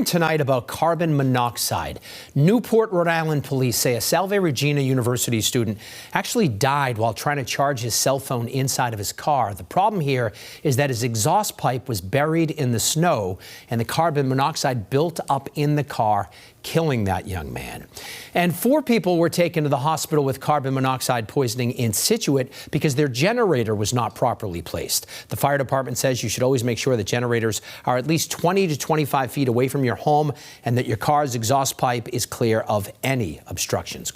Tonight about carbon monoxide. Newport, Rhode Island police say a Salve Regina University student actually died while trying to charge his cell phone inside of his car. The problem here is that his exhaust pipe was buried in the snow and the carbon monoxide built up in the car, killing that young man. And 4 people were taken to the hospital with carbon monoxide poisoning in Situate because their generator was not properly placed. The fire department says you should always make sure that generators are at least 20 to 25 feet away from your home and that your car's exhaust pipe is clear of any obstructions.